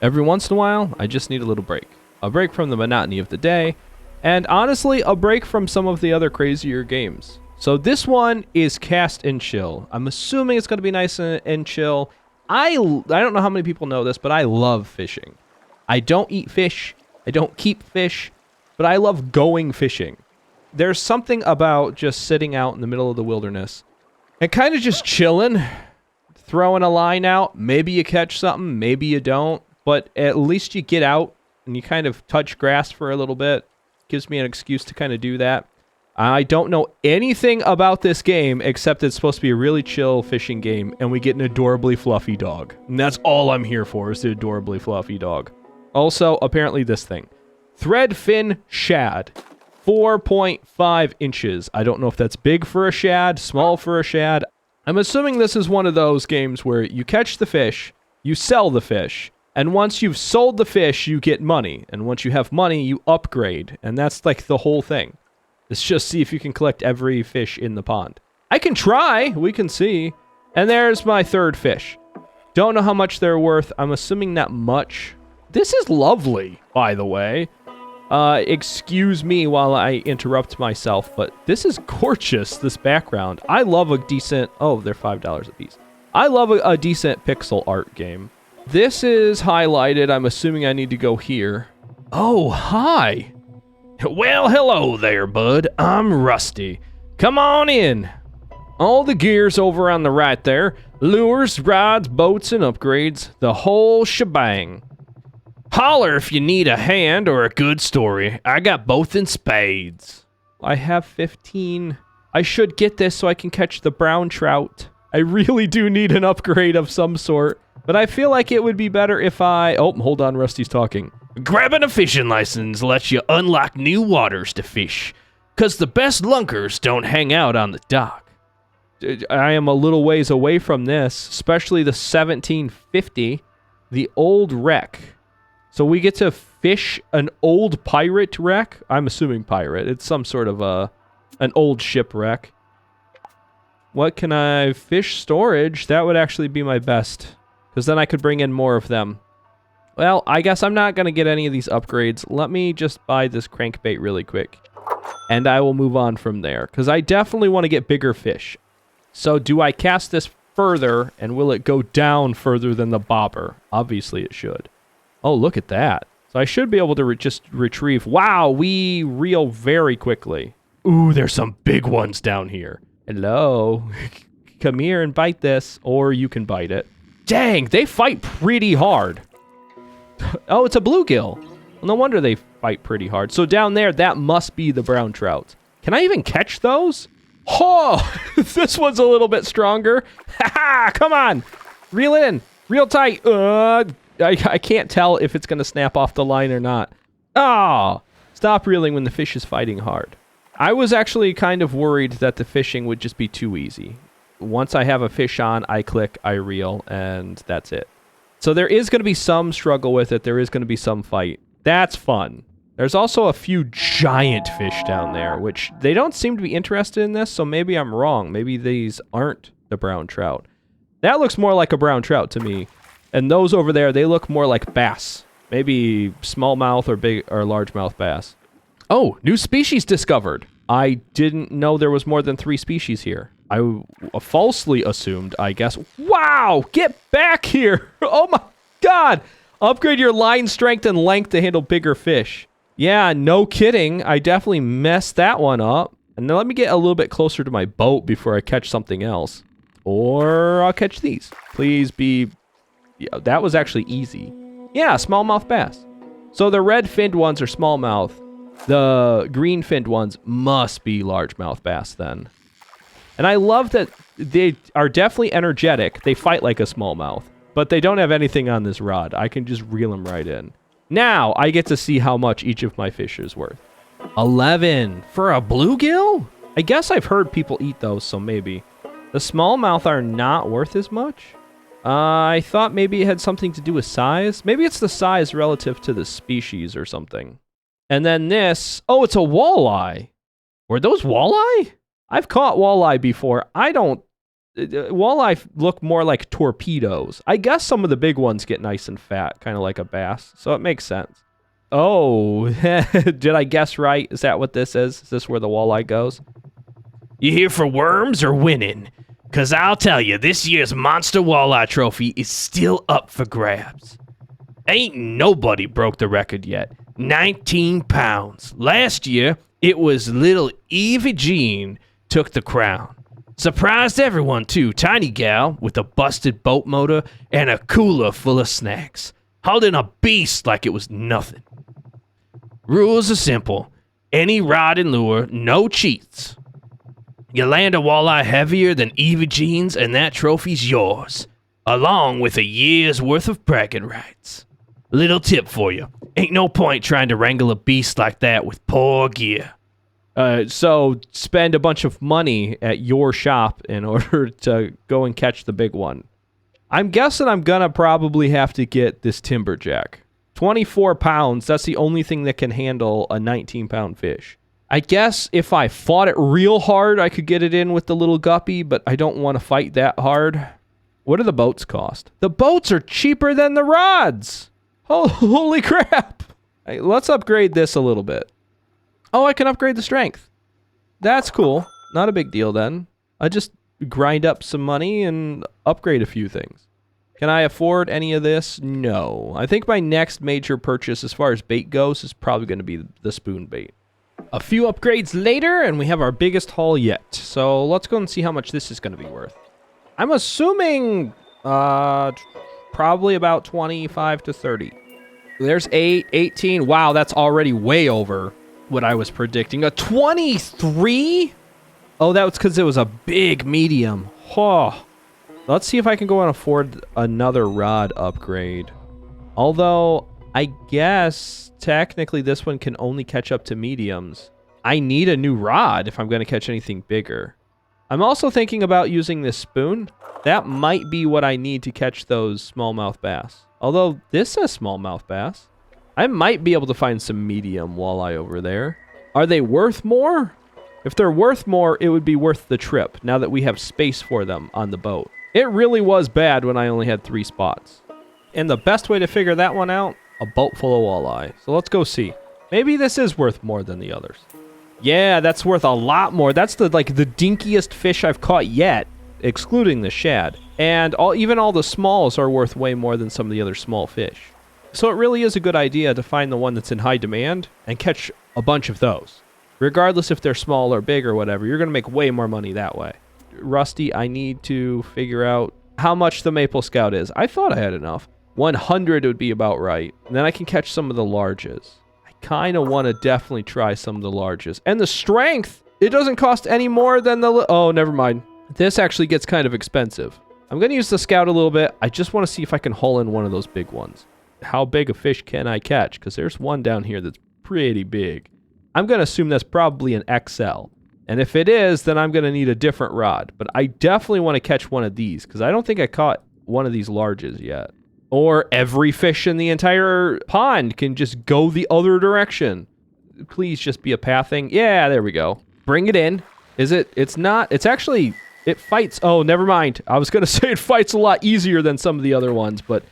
Every once in a while, I just need a little break. A break from the monotony of the day, and honestly, a break from some of the other crazier games. So this one is cast and chill. I'm assuming it's going to be nice and chill. I don't know how many people know this, but I love fishing. I don't eat fish. I don't keep fish, but I love going fishing. There's something about just sitting out in the middle of the wilderness and kind of just chilling, throwing a line out. Maybe you catch something, maybe you don't, but at least you get out and you kind of touch grass for a little bit. Gives me an excuse to kind of do that. I don't know anything about this game except it's supposed to be a really chill fishing game, and we get an adorably fluffy dog. And that's all I'm here for, is the adorably fluffy dog. Also, apparently this thing. Threadfin shad. 4.5 inches. I don't know if that's big for a shad, small for a shad. I'm assuming this is one of those games where you catch the fish, you sell the fish, and once you've sold the fish, you get money. And once you have money, you upgrade. And that's like the whole thing. Let's just see if you can collect every fish in the pond. I can try. We can see. And there's my third fish. Don't know how much they're worth. I'm assuming not much. This is lovely, by the way. Excuse me while I interrupt myself, but this is gorgeous, this background. I love a decent... Oh, they're $5 a piece. I love a decent pixel art game. This is highlighted. I'm assuming I need to go here. Oh, hi. Well, hello there, bud. I'm Rusty. Come on in. All the gear's over on the right there. Lures, rods, boats, and upgrades. The whole shebang. Holler if you need a hand or a good story. I got both in spades. I have 15. I should get this so I can catch the brown trout. I really do need an upgrade of some sort. But I feel like it would be better if I... Oh, hold on, Rusty's talking. Grabbing a fishing license lets you unlock new waters to fish. Because the best lunkers don't hang out on the dock. I am a little ways away from this, especially the 1750, the old wreck. So we get to fish an old pirate wreck. I'm assuming pirate. It's some sort of an old shipwreck. What can I fish? Storage? That would actually be my best. Because then I could bring in more of them. Well, I guess I'm not going to get any of these upgrades. Let me just buy this crankbait really quick. And I will move on from there. Because I definitely want to get bigger fish. So do I cast this further? And will it go down further than the bobber? Obviously it should. Oh, look at that. So I should be able to just retrieve. Wow, we reel very quickly. Ooh, there's some big ones down here. Hello. Come here and bite this. Or you can bite it. Dang, they fight pretty hard. Oh, it's a bluegill. Well, no wonder they fight pretty hard. So down there, that must be the brown trout. Can I even catch those? Oh, this one's a little bit stronger. Ha-ha, come on. Reel it in. Real tight. I can't tell if it's going to snap off the line or not. Oh, stop reeling when the fish is fighting hard. I was actually kind of worried that the fishing would just be too easy. Once I have a fish on, I click, I reel, and that's it. So there is going to be some struggle with it. There is going to be some fight. That's fun. There's also a few giant fish down there, which they don't seem to be interested in this, so maybe I'm wrong. Maybe these aren't the brown trout. That looks more like a brown trout to me. And those over there, they look more like bass. Maybe smallmouth or big or largemouth bass. Oh, new species discovered. I didn't know there was more than 3 species here. I falsely assumed, I guess. Wow, get back here. Oh my God. Upgrade your line strength and length to handle bigger fish. Yeah, no kidding. I definitely messed that one up. And then let me get a little bit closer to my boat before I catch something else. Or I'll catch these. Please be... Yeah, that was actually easy. Yeah, smallmouth bass. So the red-finned ones are smallmouth. The green-finned ones must be largemouth bass then. And I love that they are definitely energetic. They fight like a smallmouth. But they don't have anything on this rod. I can just reel them right in. Now, I get to see how much each of my fish is worth. 11 for a bluegill? I guess I've heard people eat those, so maybe. The smallmouth are not worth as much. I thought maybe it had something to do with size. Maybe it's the size relative to the species or something. And then this... Oh, it's a walleye. Were those walleye? I've caught walleye before. I don't Walleye look more like torpedoes. I guess some of the big ones get nice and fat, kind of like a bass, so it makes sense. Oh, did I guess right? Is that what this is? Is this where the walleye goes? You here for worms or winning? Because I'll tell you, this year's Monster Walleye Trophy is still up for grabs. Ain't nobody broke the record yet. 19 pounds. Last year, it was little Evie Jean took the crown. Surprised everyone, too. Tiny gal with a busted boat motor and a cooler full of snacks. Hauled in a beast like it was nothing. Rules are simple. Any rod and lure, no cheats. You land a walleye heavier than Evie Jean's and that trophy's yours, along with a year's worth of bragging rights. Little tip for you. Ain't no point trying to wrangle a beast like that with poor gear. So spend a bunch of money at your shop in order to go and catch the big one. I'm guessing I'm gonna probably have to get this timberjack. 24 pounds, that's the only thing that can handle a 19-pound fish. I guess if I fought it real hard, I could get it in with the little guppy, but I don't want to fight that hard. What do the boats cost? The boats are cheaper than the rods! Oh, holy crap! Hey, let's upgrade this a little bit. Oh, I can upgrade the strength. That's cool. Not a big deal then. I just grind up some money and upgrade a few things. Can I afford any of this? No. I think my next major purchase as far as bait goes is probably going to be the spoon bait. A few upgrades later, and we have our biggest haul yet. So let's go and see how much this is going to be worth. I'm assuming probably about 25 to 30. There's 8, 18. Wow, that's already way over what I was predicting. A 23? Oh, that was because it was a big medium. Oh. Let's see if I can go and afford another rod upgrade. Although, I guess, technically this one can only catch up to mediums. I need a new rod if I'm going to catch anything bigger. I'm also thinking about using this spoon. That might be what I need to catch those smallmouth bass. Although, this says smallmouth bass. I might be able to find some medium walleye over there. Are they worth more? If they're worth more, it would be worth the trip, now that we have space for them on the boat. It really was bad when I only had 3 spots. And the best way to figure that one out, a boat full of walleye. So let's go see. Maybe this is worth more than the others. Yeah, that's worth a lot more. That's the dinkiest fish I've caught yet, excluding the shad. And even all the smalls are worth way more than some of the other small fish. So it really is a good idea to find the one that's in high demand and catch a bunch of those. Regardless if they're small or big or whatever, you're going to make way more money that way. Rusty, I need to figure out how much the Maple Scout is. I thought I had enough. 100 would be about right. And then I can catch some of the larges. I kind of want to definitely try some of the larges. And the strength, it doesn't cost any more than the... Oh, never mind. This actually gets kind of expensive. I'm going to use the Scout a little bit. I just want to see if I can haul in one of those big ones. How big a fish can I catch? Because there's one down here that's pretty big. I'm going to assume that's probably an XL. And if it is, then I'm going to need a different rod. But I definitely want to catch one of these, because I don't think I caught one of these larges yet. Or every fish in the entire pond can just go the other direction. Please just be a pathing. Yeah, there we go. Bring it in. Is it? It's not. It's actually... It fights. Oh, never mind. I was going to say it fights a lot easier than some of the other ones, but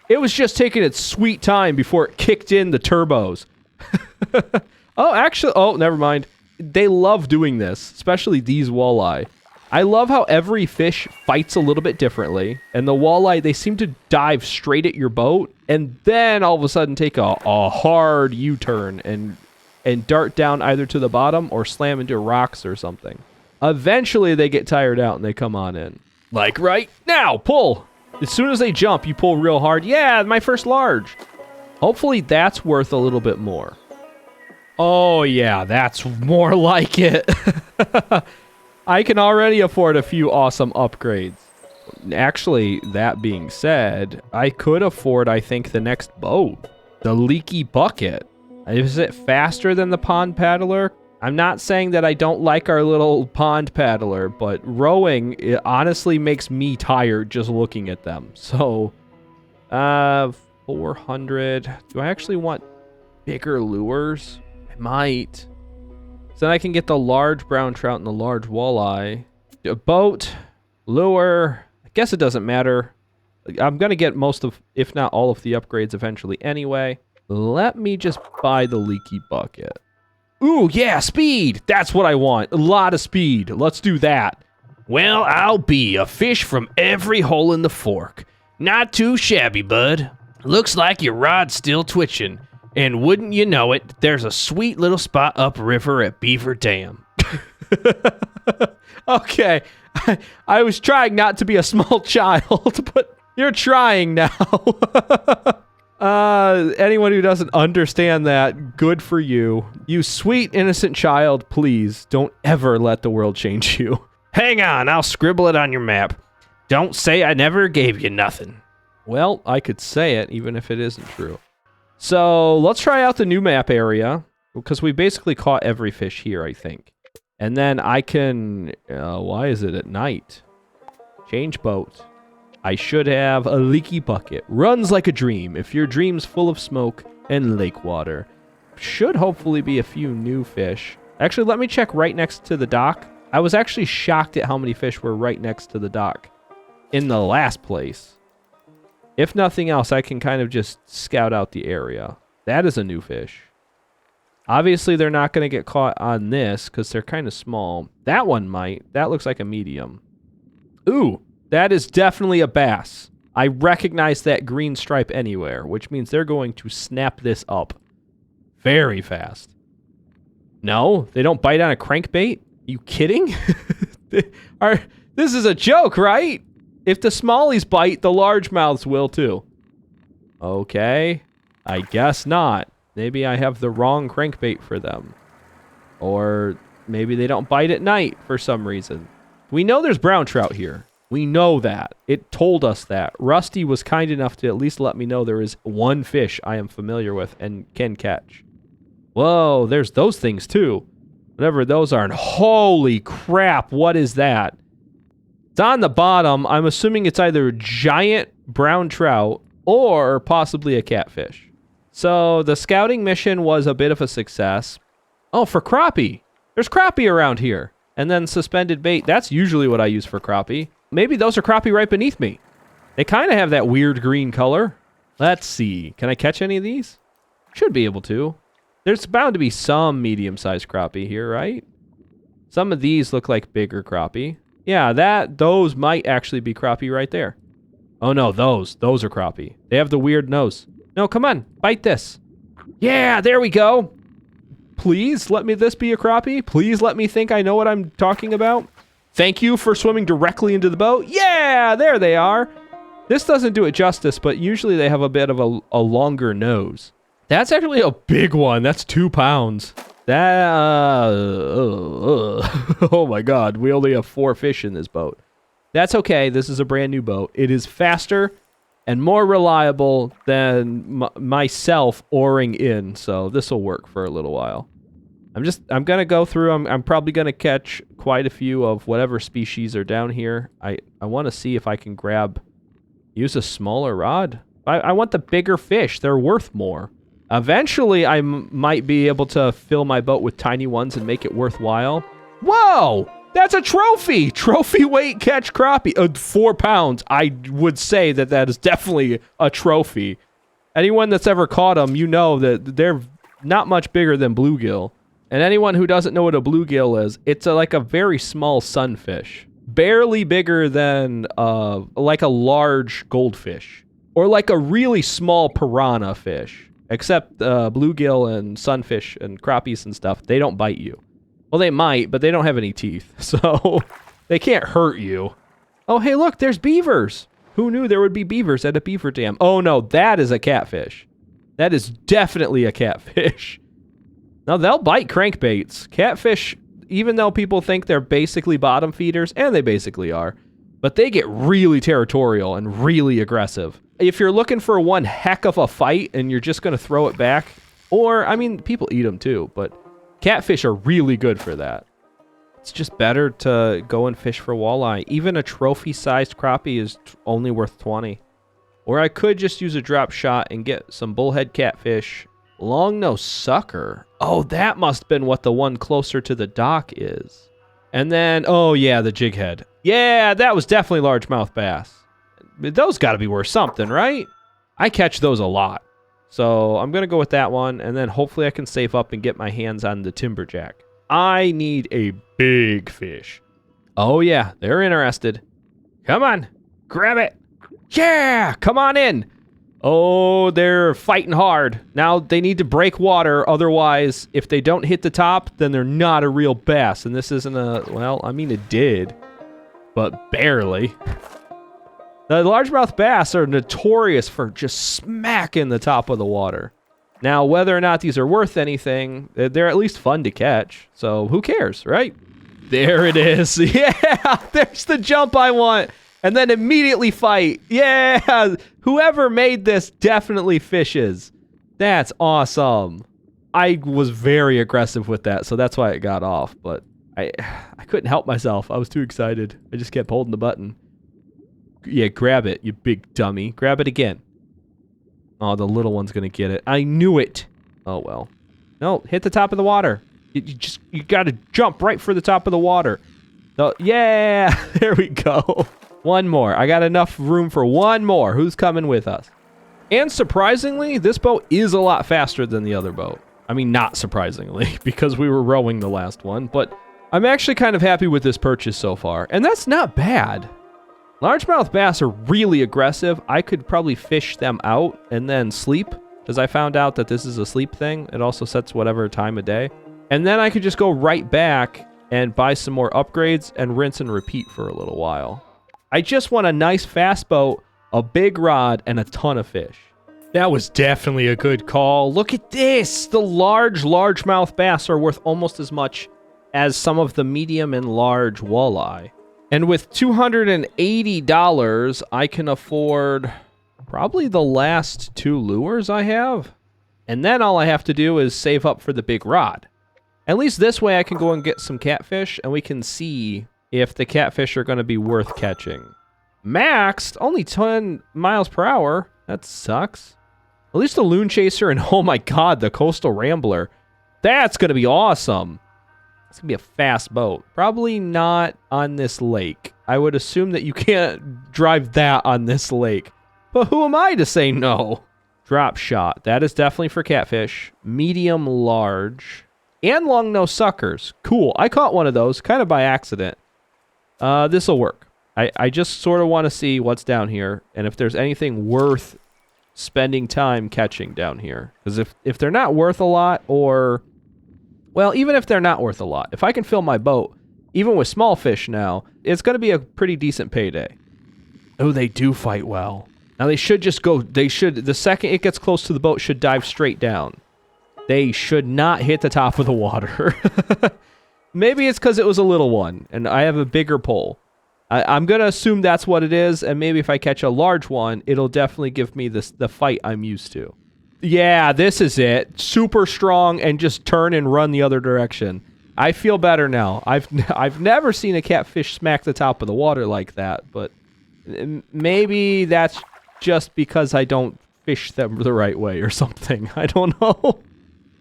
it was just taking its sweet time before it kicked in the turbos. Oh, actually... Oh, never mind. They love doing this, especially these walleye. I love how every fish fights a little bit differently, and the walleye, they seem to dive straight at your boat, and then all of a sudden take a hard U-turn and dart down either to the bottom or slam into rocks or something. Eventually, they get tired out and they come on in. Like right now, pull! As soon as they jump, you pull real hard. Yeah, my first large. Hopefully, that's worth a little bit more. Oh, yeah, that's more like it. I can already afford a few awesome upgrades. Actually, that being said, I could afford, I think, the next boat. The Leaky Bucket. Is it faster than the Pond Paddler? I'm not saying that I don't like our little Pond Paddler, but rowing, it honestly makes me tired just looking at them. So, 400. Do I actually want bigger lures? Might. So then I can get the large brown trout and the large walleye. A boat, Lure. I guess it doesn't matter. I'm going to get most of, if not all of the upgrades eventually anyway. Let me just buy the leaky bucket. Ooh, yeah, speed. That's what I want. A lot of speed. Let's do that. Well, I'll be a fish from every hole in the fork. Not too shabby, bud. Looks like your rod's still twitching. And wouldn't you know it, there's a sweet little spot upriver at Beaver Dam. Okay. I was trying not to be a small child, but you're trying now. Anyone who doesn't understand that, good for you. You sweet, innocent child, please don't ever let the world change you. Hang on, I'll scribble it on your map. Don't say I never gave you nothing. Well, I could say it even if it isn't true. So let's try out the new map area, because we basically caught every fish here, I think. And then I can... why is it at night? Change boat. I should have a leaky bucket. Runs like a dream. If your dream's full of smoke and lake water. Should hopefully be a few new fish. Actually, let me check right next to the dock. I was actually shocked at how many fish were right next to the dock in the last place. If nothing else, I can kind of just scout out the area. That is a new fish. Obviously, they're not going to get caught on this because they're kind of small. That one might. That looks like a medium. Ooh, that is definitely a bass. I recognize that green stripe anywhere, which means they're going to snap this up very fast. No, they don't bite on a crankbait? You kidding? This is a joke, right? If the smallies bite, the largemouths will too. Okay, I guess not. Maybe I have the wrong crankbait for them. Or maybe they don't bite at night for some reason. We know there's brown trout here. We know that. It told us that. Rusty was kind enough to at least let me know there is one fish I am familiar with and can catch. Whoa, there's those things too. Whatever those are. And holy crap, what is that? It's on the bottom. I'm assuming it's either a giant brown trout or possibly a catfish. So the scouting mission was a bit of a success. Oh, for crappie. There's crappie around here. And then suspended bait. That's usually what I use for crappie. Maybe those are crappie right beneath me. They kind of have that weird green color. Let's see. Can I catch any of these? Should be able to. There's bound to be some medium-sized crappie here, right? Some of these look like bigger crappie. Yeah, those might actually be crappie right there. Oh no, those are crappie. They have the weird nose. No, come on, bite this. Yeah, there we go. Please let me this be a crappie. Please let me think I know what I'm talking about. Thank you for swimming directly into the boat. Yeah, there they are. This doesn't do it justice, but usually they have a bit of a longer nose. That's actually a big one. That's 2 pounds. That, oh my God. We only have 4 fish in this boat. That's okay. This is a brand new boat. It is faster and more reliable than myself oaring in. So this will work for a little while. I'm going to go through. I'm probably going to catch quite a few of whatever species are down here. I want to see if I can use a smaller rod. I want the bigger fish. They're worth more. Eventually, I might be able to fill my boat with tiny ones and make it worthwhile. Whoa! That's a trophy! Trophy weight catch crappie. 4 pounds. I would say that is definitely a trophy. Anyone that's ever caught them, you know that they're not much bigger than bluegill. And anyone who doesn't know what a bluegill is, it's like a very small sunfish. Barely bigger than like a large goldfish. Or like a really small piranha fish. Except bluegill and sunfish and crappies and stuff, they don't bite you. Well, they might, but they don't have any teeth, so they can't hurt you. Oh, hey, look, there's beavers. Who knew there would be beavers at a beaver dam? Oh, no, that is a catfish. That is definitely a catfish. Now, they'll bite crankbaits. Catfish, even though people think they're basically bottom feeders, and they basically are, but they get really territorial and really aggressive. If you're looking for one heck of a fight and you're just going to throw it back, or, I mean, people eat them too, but catfish are really good for that. It's just better to go and fish for walleye. Even a trophy-sized crappie is only worth 20. Or I could just use a drop shot and get some bullhead catfish. Long-nosed sucker. Oh, that must have been what the one closer to the dock is. And then, oh yeah, the jig head. Yeah, that was definitely largemouth bass. Those got to be worth something, right? I catch those a lot. So I'm going to go with that one, and then hopefully I can save up and get my hands on the timberjack. I need a big fish. Oh yeah, they're interested. Come on, grab it. Yeah, come on in. Oh, they're fighting hard. Now they need to break water, otherwise, if they don't hit the top, then they're not a real bass. And this isn't a, well, I mean it did, but barely. The largemouth bass are notorious for just smacking the top of the water. Now, whether or not these are worth anything, they're at least fun to catch. So who cares, right? There it is. Yeah, there's the jump I want. And then immediately fight. Yeah, whoever made this definitely fishes. That's awesome. I was very aggressive with that, so that's why it got off. But I couldn't help myself. I was too excited. I just kept holding the button. Yeah, grab it, you big dummy. Grab it again. Oh, the little one's gonna get it. I knew it. Oh, well. No, hit the top of the water. You gotta jump right for the top of the water. Yeah, there we go. One more. I got enough room for one more. Who's coming with us? And surprisingly, this boat is a lot faster than the other boat. I mean, not surprisingly, because we were rowing the last one, but I'm actually kind of happy with this purchase so far. And that's not bad. Largemouth bass are really aggressive. I could probably fish them out and then sleep, because I found out that this is a sleep thing. It also sets whatever time of day. And then I could just go right back and buy some more upgrades and rinse and repeat for a little while. I just want a nice fast boat, a big rod, and a ton of fish. That was definitely a good call. Look at this. The largemouth bass are worth almost as much as some of the medium and large walleye. And with $280, I can afford probably the last 2 lures I have. And then all I have to do is save up for the big rod. At least this way I can go and get some catfish, and we can see if the catfish are going to be worth catching. Maxed? Only 10 miles per hour? That sucks. At least the Loon Chaser and, oh my god, the Coastal Rambler. That's going to be awesome. It's going to be a fast boat. Probably not on this lake. I would assume that you can't drive that on this lake. But who am I to say no? Drop shot. That is definitely for catfish. Medium, large. And long-nosed suckers. Cool. I caught one of those, kind of by accident. This will work. I just sort of want to see what's down here, and if there's anything worth spending time catching down here. Because if they're not worth a lot, or... Well, even if they're not worth a lot, if I can fill my boat, even with small fish now, it's going to be a pretty decent payday. Oh, they do fight well. Now, they should just go... The second it gets close to the boat, should dive straight down. They should not hit the top of the water. Maybe it's because it was a little one, and I have a bigger pole. I'm going to assume that's what it is, and maybe if I catch a large one, it'll definitely give me the fight I'm used to. Yeah, this is it. Super strong, and just turn and run the other direction. I feel better now. I've never seen a catfish smack the top of the water like that, but maybe that's just because I don't fish them the right way or something. I don't know.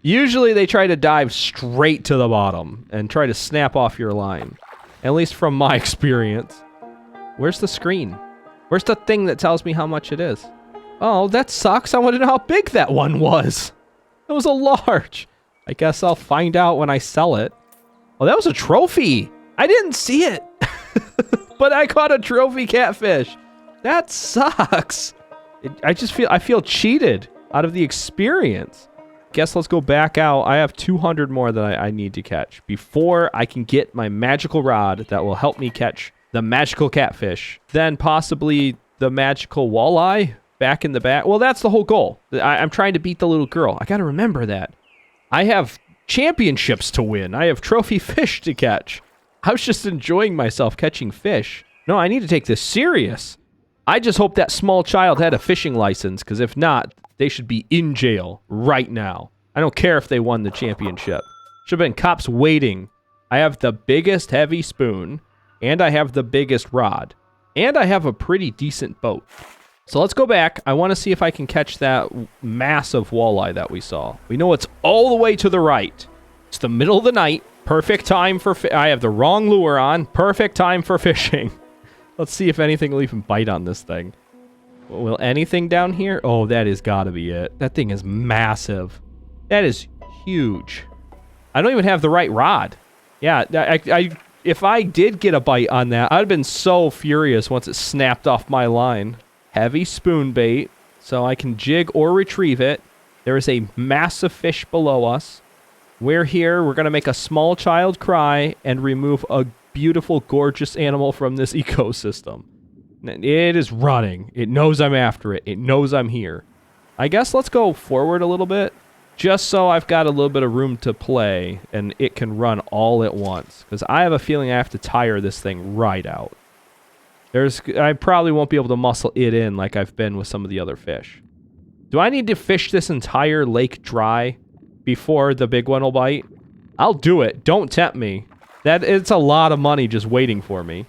Usually they try to dive straight to the bottom and try to snap off your line. At least from my experience. Where's the screen? Where's the thing that tells me how much it is? Oh, that sucks. I want to know how big that one was. It was a large. I guess I'll find out when I sell it. Oh, that was a trophy. I didn't see it. But I caught a trophy catfish. That sucks. I feel cheated out of the experience. Guess let's go back out. I have 200 more that I need to catch before I can get my magical rod that will help me catch the magical catfish. Then possibly the magical walleye back in the back. Well, that's the whole goal. I'm trying to beat the little girl. I got to remember that. I have championships to win. I have trophy fish to catch. I was just enjoying myself catching fish. No, I need to take this serious. I just hope that small child had a fishing license, because if not, they should be in jail right now. I don't care if they won the championship. Should have been cops waiting. I have the biggest heavy spoon, and I have the biggest rod, and I have a pretty decent boat. So let's go back. I want to see if I can catch that massive walleye that we saw. We know it's all the way to the right. It's the middle of the night. Perfect time for I have the wrong lure on. Perfect time for fishing. Let's see if anything will even bite on this thing. Will anything down here? Oh, that has got to be it. That thing is massive. That is huge. I don't even have the right rod. Yeah, if I did get a bite on that, I'd have been so furious once it snapped off my line. Heavy spoon bait, so I can jig or retrieve it. There is a massive fish below us. We're here. We're going to make a small child cry and remove a beautiful, gorgeous animal from this ecosystem. It is running. It knows I'm after it. It knows I'm here. I guess let's go forward a little bit, just so I've got a little bit of room to play and it can run all at once. Because I have a feeling I have to tire this thing right out. I probably won't be able to muscle it in like I've been with some of the other fish. Do I need to fish this entire lake dry before the big one will bite? I'll do it. Don't tempt me. It's a lot of money just waiting for me.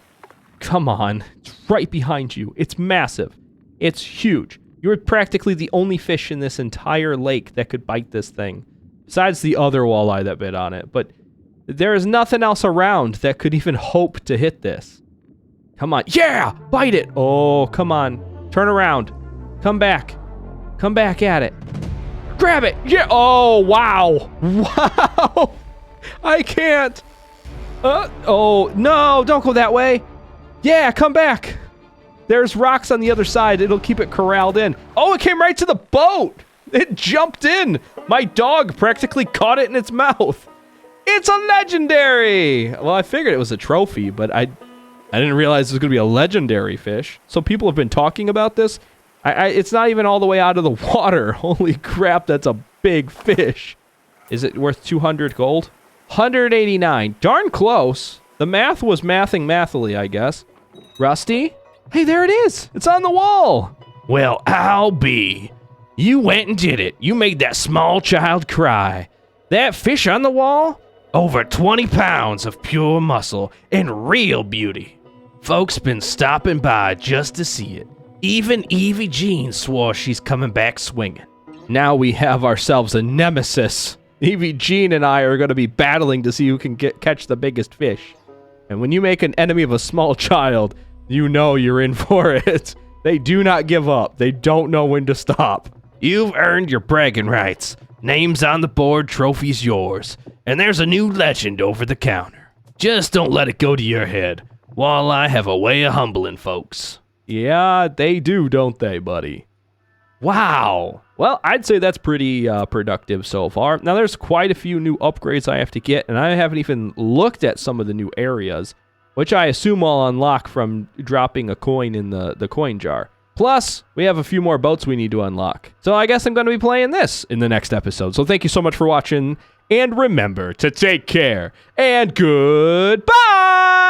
Come on. It's right behind you. It's massive. It's huge. You're practically the only fish in this entire lake that could bite this thing. Besides the other walleye that bit on it. But there is nothing else around that could even hope to hit this. Come on. Yeah! Bite it! Oh, come on. Turn around. Come back. Come back at it. Grab it! Yeah! Oh, wow! Wow! I can't! Oh, no! Don't go that way! Yeah, come back! There's rocks on the other side. It'll keep it corralled in. Oh, it came right to the boat! It jumped in! My dog practically caught it in its mouth. It's a legendary! Well, I figured it was a trophy, but I didn't realize it was going to be a legendary fish. So people have been talking about this. It's not even all the way out of the water. Holy crap, that's a big fish. Is it worth 200 gold? 189. Darn close. The math was mathing mathily, I guess. Rusty? Hey, there it is. It's on the wall. Well, I'll be. You went and did it. You made that small child cry. That fish on the wall? Over 20 pounds of pure muscle and real beauty. Folks been stopping by just to see it. Even Evie Jean swore she's coming back swinging. Now we have ourselves a nemesis. Evie Jean and I are going to be battling to see who can catch the biggest fish. And when you make an enemy of a small child, you know you're in for it. They do not give up. They don't know when to stop. You've earned your bragging rights. Name's on the board, trophy's yours. And there's a new legend over the counter. Just don't let it go to your head. Walleye have a way of humbling folks. Yeah, they do, don't they, buddy? Wow. Well, I'd say that's pretty productive so far. Now, there's quite a few new upgrades I have to get, and I haven't even looked at some of the new areas, which I assume I'll unlock from dropping a coin in the coin jar. Plus, we have a few more boats we need to unlock. So I guess I'm going to be playing this in the next episode. So thank you so much for watching, and remember to take care, and goodbye!